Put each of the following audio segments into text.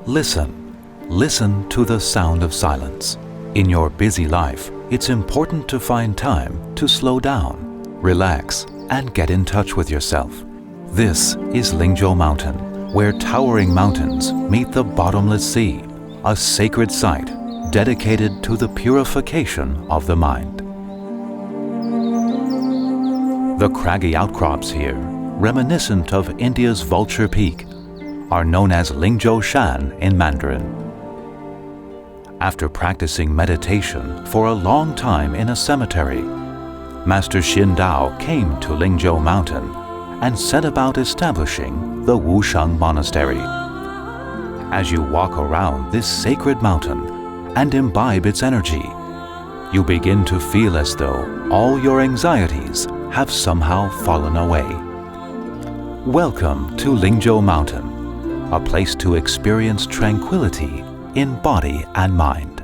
Listen to the sound of silence. In your busy life, it's important to find time to slow down, relax, and get in touch with yourself. This is Ling Jiou Mountain, where towering mountains meet the bottomless sea, a sacred site dedicated to the purification of the mind. The craggy outcrops here, reminiscent of India's Vulture Peak, are known as Ling Jiou Shan in Mandarin. After practicing meditation for a long time in a cemetery, Master Xin Dao came to Ling Jiou Mountain and set about establishing the Wusheng Monastery. As you walk around this sacred mountain and imbibe its energy, you begin to feel as though all your anxieties have somehow fallen away. Welcome to Ling Jiou Mountain, a place to experience tranquility in body and mind.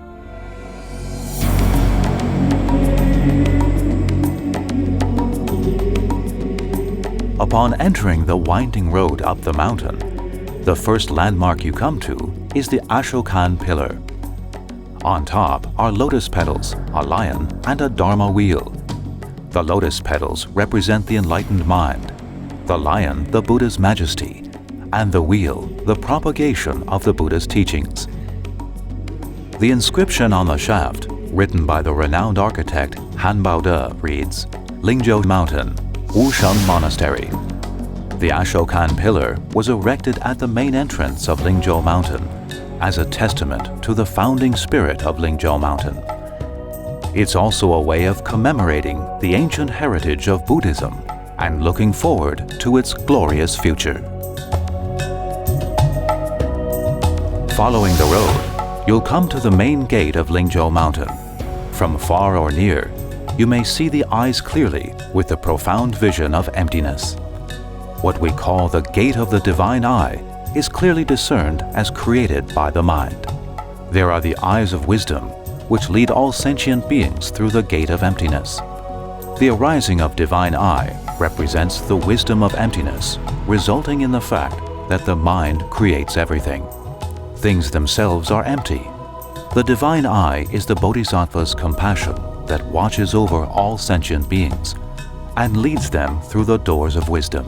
Upon entering the winding road up the mountain, the first landmark you come to is the Ashoka Pillar. On top are lotus petals, a lion, and a Dharma wheel. The lotus petals represent the enlightened mind, the lion the Buddha's majesty, and the wheel the propagation of the Buddha's teachings. The inscription on the shaft, written by the renowned architect Han Baode, reads, Ling Jiou Mountain, Wusheng Monastery. The Ashoka Pillar was erected at the main entrance of Ling Jiou Mountain as a testament to the founding spirit of Ling Jiou Mountain. It's also a way of commemorating the ancient heritage of Buddhism and looking forward to its glorious future. Following the road, you'll come to the main gate of Ling Jiou Mountain. From far or near, you may see the eyes clearly with the profound vision of emptiness. What we call the gate of the divine eye is clearly discerned as created by the mind. There are the eyes of wisdom, which lead all sentient beings through the gate of emptiness. The arising of divine eye represents the wisdom of emptiness, resulting in the fact that the mind creates everything. Things themselves are empty. The divine eye is the Bodhisattva's compassion that watches over all sentient beings and leads them through the doors of wisdom.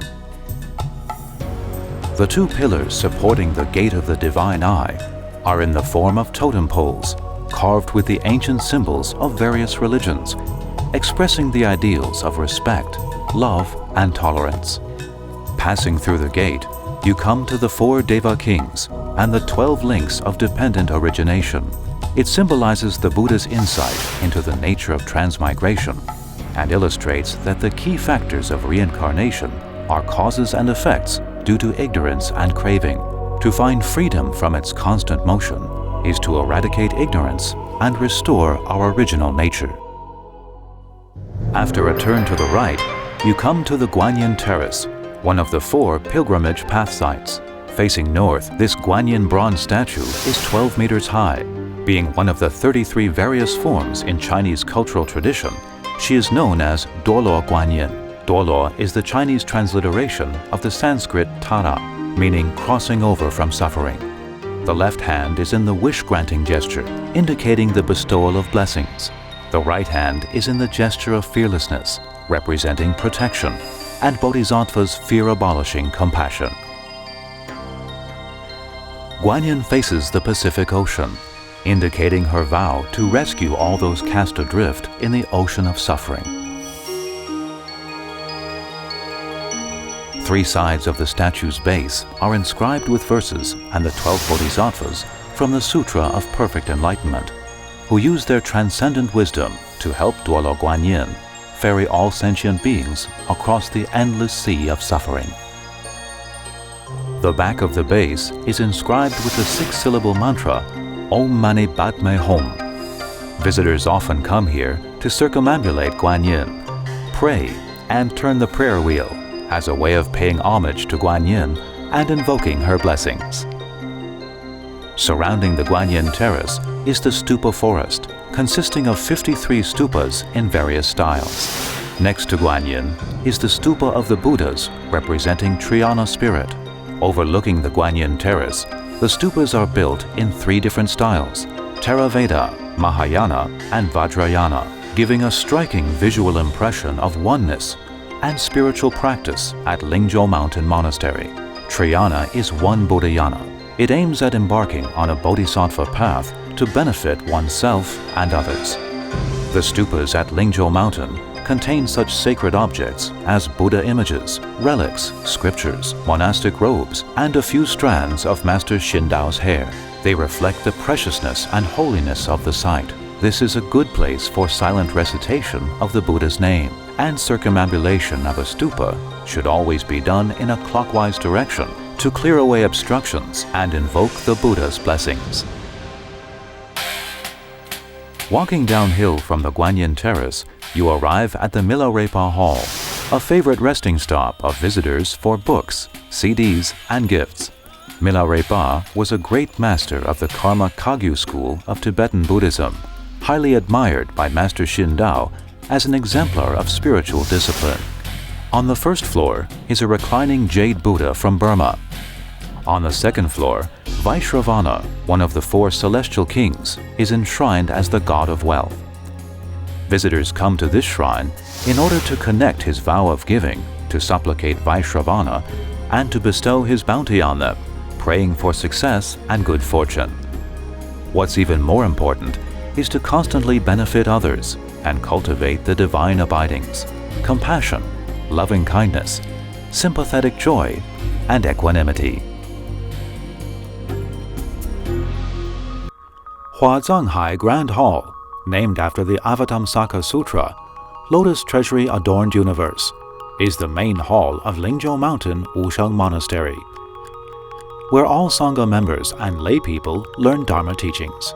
The two pillars supporting the gate of the divine eye are in the form of totem poles, carved with the ancient symbols of various religions, expressing the ideals of respect, love, and tolerance. Passing through the gate, you come to the 4 Deva Kings and the 12 links of dependent origination. It symbolizes the Buddha's insight into the nature of transmigration and illustrates that the key factors of reincarnation are causes and effects due to ignorance and craving. To find freedom from its constant motion is to eradicate ignorance and restore our original nature. After a turn to the right, you come to the Guanyin Terrace, one of the 4 pilgrimage path sites. Facing north, this Guanyin bronze statue is 12 meters high. Being one of the 33 various forms in Chinese cultural tradition, she is known as Dolo Guanyin. Dolo is the Chinese transliteration of the Sanskrit Tara, meaning crossing over from suffering. The left hand is in the wish-granting gesture, indicating the bestowal of blessings. The right hand is in the gesture of fearlessness, representing protection, and Bodhisattva's fear-abolishing compassion. Guanyin faces the Pacific Ocean, indicating her vow to rescue all those cast adrift in the ocean of suffering. 3 sides of the statue's base are inscribed with verses and the 12 bodhisattvas from the Sutra of Perfect Enlightenment, who use their transcendent wisdom to help Dolo Guanyin ferry all sentient beings across the endless sea of suffering. The back of the base is inscribed with the 6-syllable mantra, Om Mani Padme Hum. Visitors often come here to circumambulate Guanyin, pray, and turn the prayer wheel as a way of paying homage to Guanyin and invoking her blessings. Surrounding the Guanyin Terrace is the Stupa Forest, consisting of 53 stupas in various styles. Next to Guanyin is the Stupa of the Buddhas, representing Triana spirit. Overlooking the Guanyin Terrace The stupas are built in 3 different styles: Theravada, Mahayana, and Vajrayana, giving a striking visual impression of oneness and spiritual practice at Ling Jiou Mountain Monastery. Triyana is one Buddhayana. It aims at embarking on a bodhisattva path to benefit oneself and others. The stupas at Ling Jiou Mountain contain such sacred objects as Buddha images, relics, scriptures, monastic robes, and a few strands of Master Xindao's hair. They reflect the preciousness and holiness of the site. This is a good place for silent recitation of the Buddha's name, and circumambulation of a stupa should always be done in a clockwise direction to clear away obstructions and invoke the Buddha's blessings. Walking downhill from the Guanyin Terrace, you arrive at the Milarepa Hall, a favorite resting stop of visitors for books, CDs, and gifts. Milarepa was a great master of the Karma Kagyu school of Tibetan Buddhism, highly admired by Master Xindao as an exemplar of spiritual discipline. On the first floor is a reclining jade Buddha from Burma. On the second floor, Vaishravana, one of the 4 celestial kings, is enshrined as the god of wealth. Visitors come to this shrine in order to connect his vow of giving, to supplicate Vaishravana, and to bestow his bounty on them, praying for success and good fortune. What's even more important is to constantly benefit others and cultivate the divine abidings, compassion, loving kindness, sympathetic joy, and equanimity. Huazhanghai Grand Hall, named after the Avatamsaka Sutra, Lotus Treasury Adorned Universe, is the main hall of Ling Jiou Mountain Wusheng Monastery, where all Sangha members and lay people learn Dharma teachings.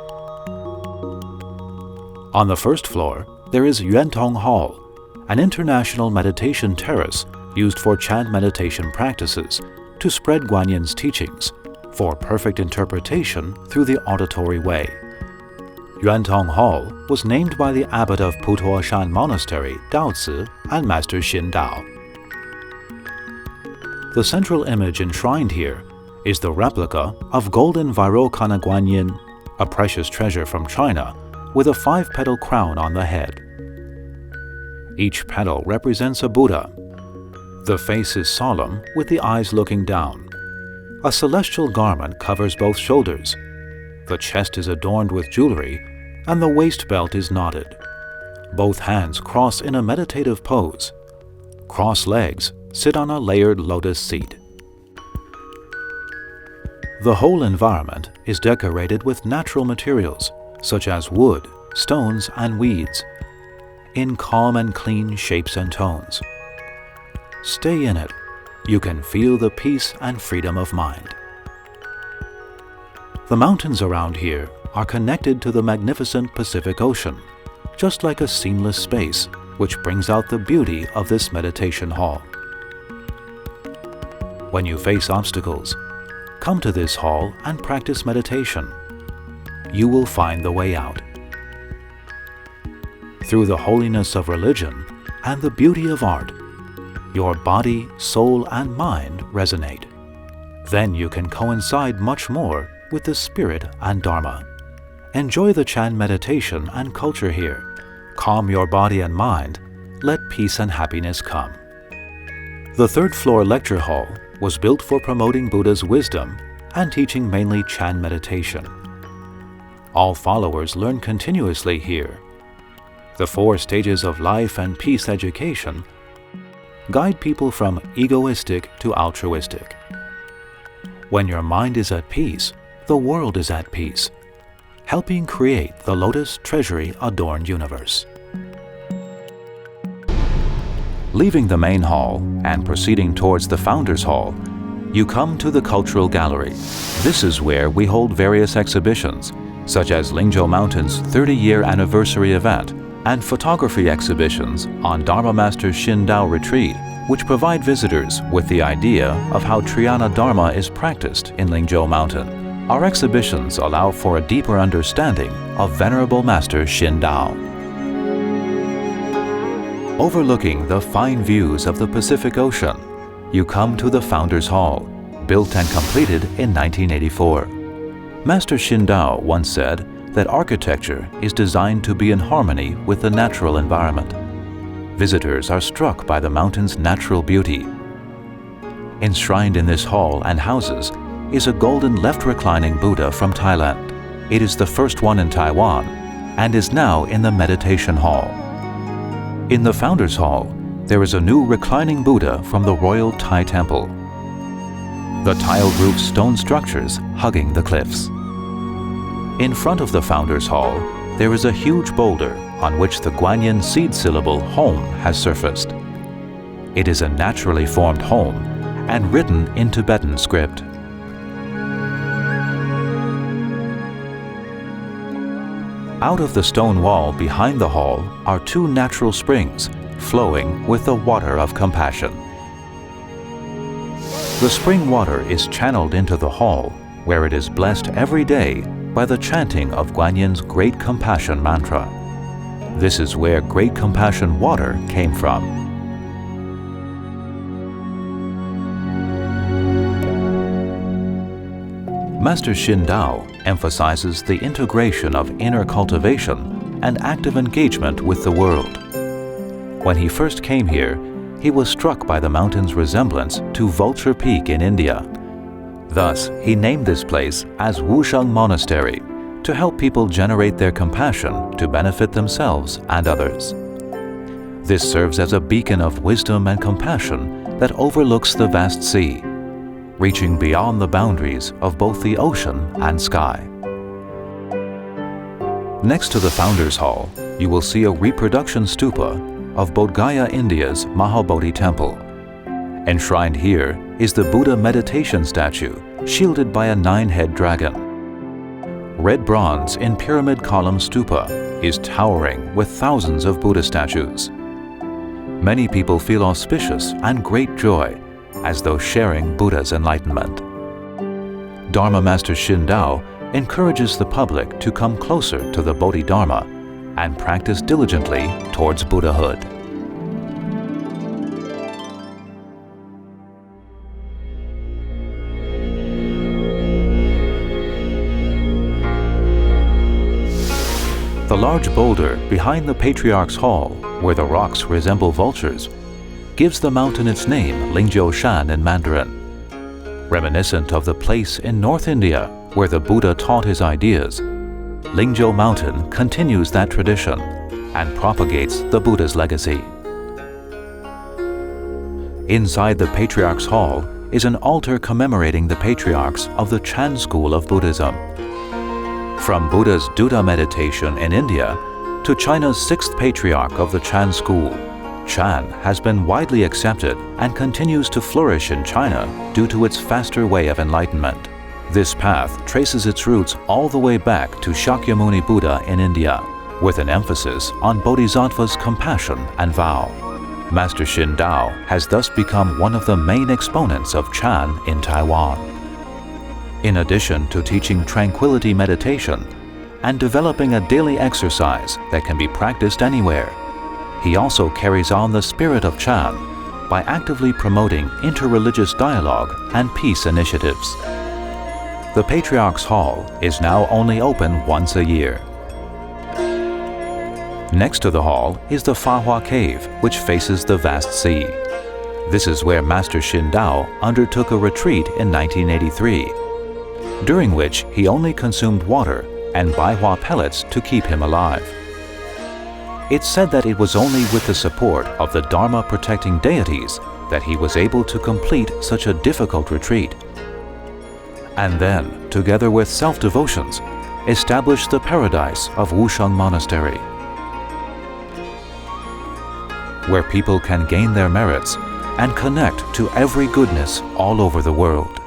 On the first floor, there is Yuantong Hall, an international meditation terrace used for chant meditation practices to spread Guanyin's teachings for perfect interpretation through the auditory way. Yuantong Hall was named by the abbot of Putuoshan Monastery, Daozi, and Master Xindao. The central image enshrined here is the replica of golden Vairocana Guanyin, a precious treasure from China, with a 5-petal crown on the head. Each petal represents a Buddha. The face is solemn, with the eyes looking down. A celestial garment covers both shoulders. The chest is adorned with jewelry, and the waist belt is knotted. Both hands cross in a meditative pose. Crossed legs sit on a layered lotus seat. The whole environment is decorated with natural materials, such as wood, stones, and weeds, in calm and clean shapes and tones. Stay in it. You can feel the peace and freedom of mind. The mountains around here are connected to the magnificent Pacific Ocean, just like a seamless space, which brings out the beauty of this meditation hall. When you face obstacles, come to this hall and practice meditation. You will find the way out. Through the holiness of religion and the beauty of art, your body, soul, and mind resonate. Then you can coincide much more with the spirit and Dharma. Enjoy the Chan meditation and culture here. Calm your body and mind. Let peace and happiness come. The third-floor lecture hall was built for promoting Buddha's wisdom and teaching mainly Chan meditation. All followers learn continuously here. The 4 stages of life and peace education guide people from egoistic to altruistic. When your mind is at peace, the world is at peace, helping create the Lotus Treasury Adorned Universe. Leaving the main hall and proceeding towards the Founders Hall, you come to the Cultural Gallery. This is where we hold various exhibitions, such as Ling Jiou Mountain's 30-year anniversary event and photography exhibitions on Dharma Master Xindao Retreat, which provide visitors with the idea of how Triyana Dharma is practiced in Ling Jiou Mountain. Our exhibitions allow for a deeper understanding of Venerable Master Xindao. Overlooking the fine views of the Pacific Ocean, you come to the Founders Hall, built and completed in 1984. Master Xindao once said that architecture is designed to be in harmony with the natural environment. Visitors are struck by the mountain's natural beauty. Enshrined in this hall and houses is a golden left-reclining Buddha from Thailand. It is the first one in Taiwan and is now in the meditation hall. In the Founders Hall, there is a new reclining Buddha from the Royal Thai Temple. The tiled-roof stone structures hugging the cliffs. In front of the Founders Hall, there is a huge boulder on which the Guanyin seed syllable home has surfaced. It is a naturally formed home and written in Tibetan script. Out of the stone wall behind the hall are two natural springs flowing with the water of compassion. The spring water is channeled into the hall, where it is blessed every day by the chanting of Guanyin's Great Compassion mantra. This is where Great Compassion water came from. Master Xindao emphasizes the integration of inner cultivation and active engagement with the world. When he first came here, he was struck by the mountain's resemblance to Vulture Peak in India. Thus, he named this place as Wusheng Monastery to help people generate their compassion to benefit themselves and others. This serves as a beacon of wisdom and compassion that overlooks the vast sea, reaching beyond the boundaries of both the ocean and sky. Next to the Founders Hall, you will see a reproduction stupa of Bodh Gaya, India's Mahabodhi Temple. Enshrined here is the Buddha meditation statue, shielded by a 9-head dragon. Red bronze in pyramid column stupa is towering with thousands of Buddha statues. Many people feel auspicious and great joy as though sharing Buddha's enlightenment. Dharma Master Xindao encourages the public to come closer to the Bodhidharma and practice diligently towards Buddhahood. The large boulder behind the Patriarchs Hall, where the rocks resemble vultures, gives the mountain its name Ling Jiou Mountain in Mandarin. Reminiscent of the place in North India where the Buddha taught his ideas, Ling Jiou Mountain continues that tradition and propagates the Buddha's legacy. Inside the Patriarchs Hall is an altar commemorating the patriarchs of the Chan school of Buddhism. From Buddha's Duddha meditation in India to China's 6th patriarch of the Chan school, Chan has been widely accepted and continues to flourish in China due to its faster way of enlightenment. This path traces its roots all the way back to Shakyamuni Buddha in India, with an emphasis on Bodhisattva's compassion and vow. Master Xindao has thus become one of the main exponents of Chan in Taiwan. In addition to teaching tranquility meditation and developing a daily exercise that can be practiced anywhere, he also carries on the spirit of Chan by actively promoting interreligious dialogue and peace initiatives. The Patriarchs Hall is now only open once a year. Next to the hall is the Fava cave, which faces the vast sea. This is where Master Xindao undertook a retreat in 1983, during which he only consumed water and baihua pellets to keep him alive. It's said that it was only with the support of the Dharma-protecting deities that he was able to complete such a difficult retreat. And then, together with self-devotions, established the paradise of Wusheng Monastery, where people can gain their merits and connect to every goodness all over the world.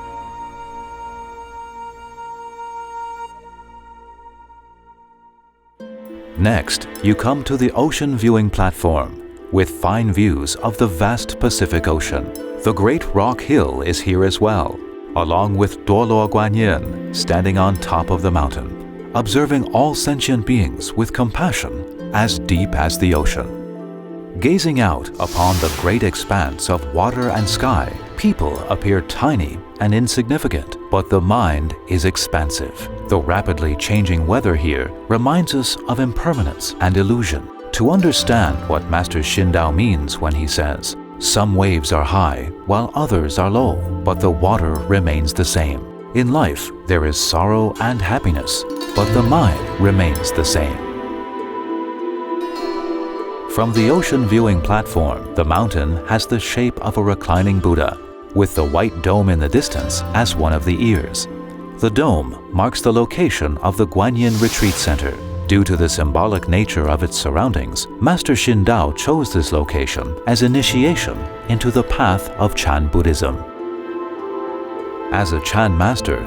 Next, you come to the ocean viewing platform, with fine views of the vast Pacific Ocean. The Great Rock Hill is here as well, along with Dorlo Guanyin standing on top of the mountain, observing all sentient beings with compassion as deep as the ocean. Gazing out upon the great expanse of water and sky, people appear tiny and insignificant, but the mind is expansive. The rapidly changing weather here reminds us of impermanence and illusion. To understand what Master Xindao means when he says, "Some waves are high while others are low, but the water remains the same." In life, there is sorrow and happiness, but the mind remains the same. From the ocean viewing platform, the mountain has the shape of a reclining Buddha, with the white dome in the distance as one of the ears. The dome marks the location of the Guanyin Retreat Center. Due to the symbolic nature of its surroundings, Master Xindao chose this location as initiation into the path of Chan Buddhism. As a Chan master,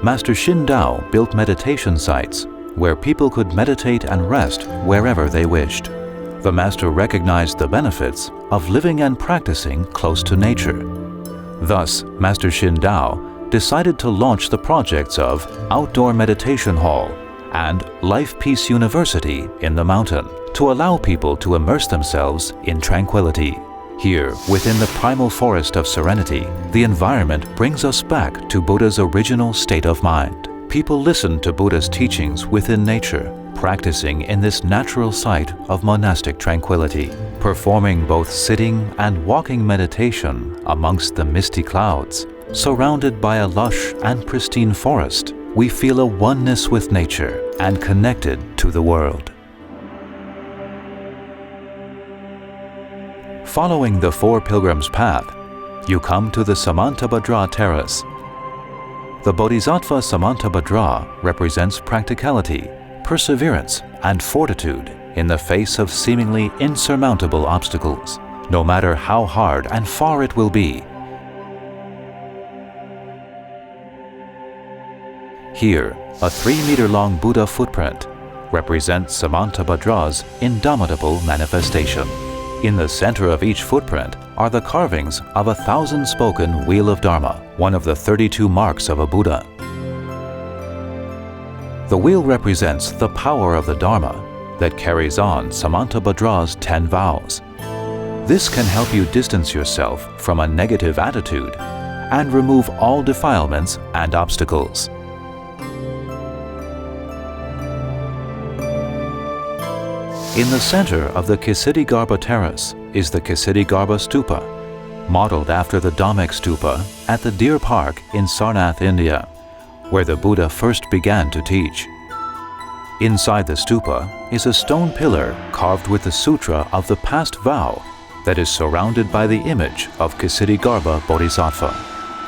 Master Xindao built meditation sites where people could meditate and rest wherever they wished. The master recognized the benefits of living and practicing close to nature. Thus, Master Xindao decided to launch the projects of Outdoor Meditation Hall and Life Peace University in the mountain to allow people to immerse themselves in tranquility. Here, within the primal forest of serenity, the environment brings us back to Buddha's original state of mind. People listen to Buddha's teachings within nature, practicing in this natural site of monastic tranquility, performing both sitting and walking meditation amongst the misty clouds. Surrounded by a lush and pristine forest, we feel a oneness with nature and connected to the world. Following the Four Pilgrims Path, you come to the Samantabhadra Terrace. The Bodhisattva Samantabhadra represents practicality, perseverance, and fortitude in the face of seemingly insurmountable obstacles, no matter how hard and far it will be. Here, a 3-meter-long Buddha footprint represents Samantabhadra's indomitable manifestation. In the center of each footprint are the carvings of a 1,000-spoken Wheel of Dharma, one of the 32 marks of a Buddha. The wheel represents the power of the Dharma that carries on Samantabhadra's 10 vows. This can help you distance yourself from a negative attitude and remove all defilements and obstacles. In the center of the Ksitigarbha Terrace is the Ksitigarbha Stupa, modeled after the Dhamek Stupa at the Deer Park in Sarnath, India, where the Buddha first began to teach. Inside the stupa is a stone pillar carved with the sutra of the past vow that is surrounded by the image of Ksitigarbha Bodhisattva.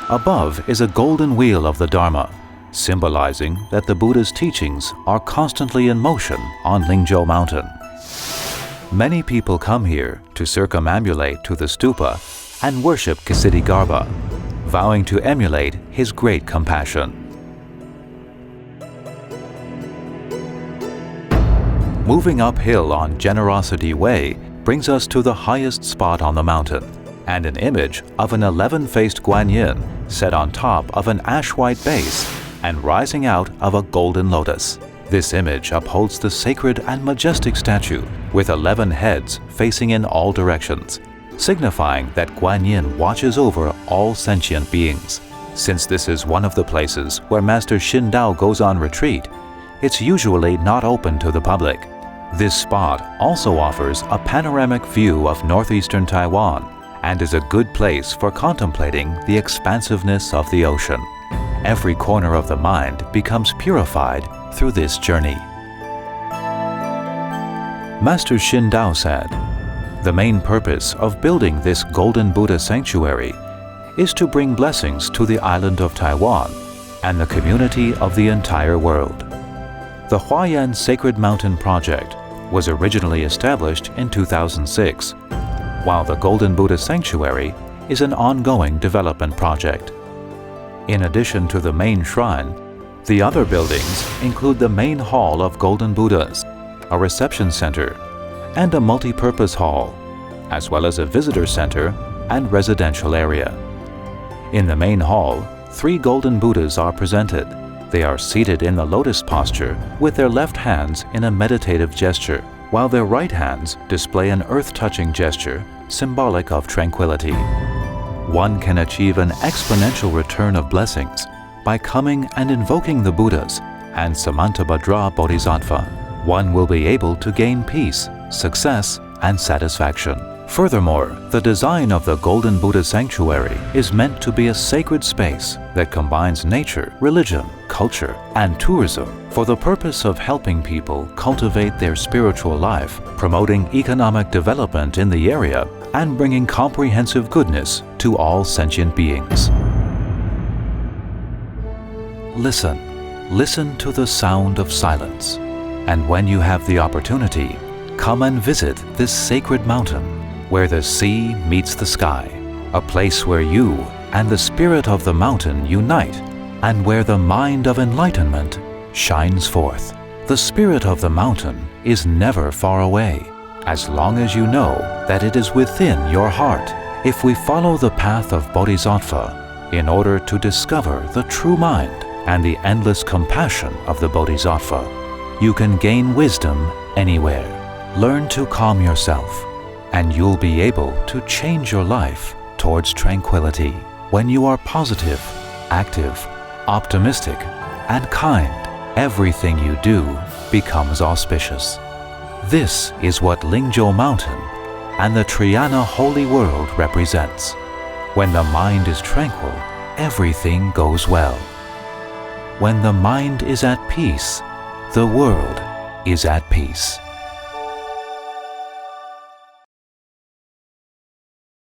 Above is a golden wheel of the Dharma, symbolizing that the Buddha's teachings are constantly in motion on Ling Jiou Mountain. Many people come here to circumambulate to the stupa and worship Ksitigarbha, vowing to emulate his great compassion. Moving uphill on Generosity Way brings us to the highest spot on the mountain, and an image of an 11-faced Guanyin set on top of an ash-white base and rising out of a golden lotus. This image upholds the sacred and majestic statue with 11 heads facing in all directions, signifying that Guanyin watches over all sentient beings. Since this is one of the places where Master Xindao goes on retreat, it's usually not open to the public. This spot also offers a panoramic view of northeastern Taiwan and is a good place for contemplating the expansiveness of the ocean. Every corner of the mind becomes purified through this journey. Master Xindao said, "The main purpose of building this Golden Buddha Sanctuary is to bring blessings to the island of Taiwan and the community of the entire world." The Huayan Sacred Mountain Project was originally established in 2006, while the Golden Buddha Sanctuary is an ongoing development project. In addition to the main shrine, the other buildings include the main hall of Golden Buddhas, a reception center, and a multi-purpose hall, as well as a visitor center and residential area. In the main hall, 3 Golden Buddhas are presented. They are seated in the lotus posture with their left hands in a meditative gesture, while their right hands display an earth-touching gesture symbolic of tranquility. One can achieve an exponential return of blessings by coming and invoking the Buddhas and Samantabhadra Bodhisattva, one will be able to gain peace, success, and satisfaction. Furthermore, the design of the Golden Buddha Sanctuary is meant to be a sacred space that combines nature, religion, culture, and tourism for the purpose of helping people cultivate their spiritual life, promoting economic development in the area, and bringing comprehensive goodness to all sentient beings. Listen to the sound of silence, and when you have the opportunity, come and visit this sacred mountain where the sea meets the sky, a place where you and the spirit of the mountain unite, and where the mind of enlightenment shines forth. The spirit of the mountain is never far away, as long as you know that it is within your heart. If we follow the path of Bodhisattva in order to discover the true mind and the endless compassion of the Bodhisattva, you can gain wisdom anywhere. Learn to calm yourself, and you'll be able to change your life towards tranquility. When you are positive, active, optimistic, and kind, everything you do becomes auspicious. This is what Ling Jiou Mountain and the Triana Holy World represents. When the mind is tranquil, everything goes well. When the mind is at peace, the world is at peace.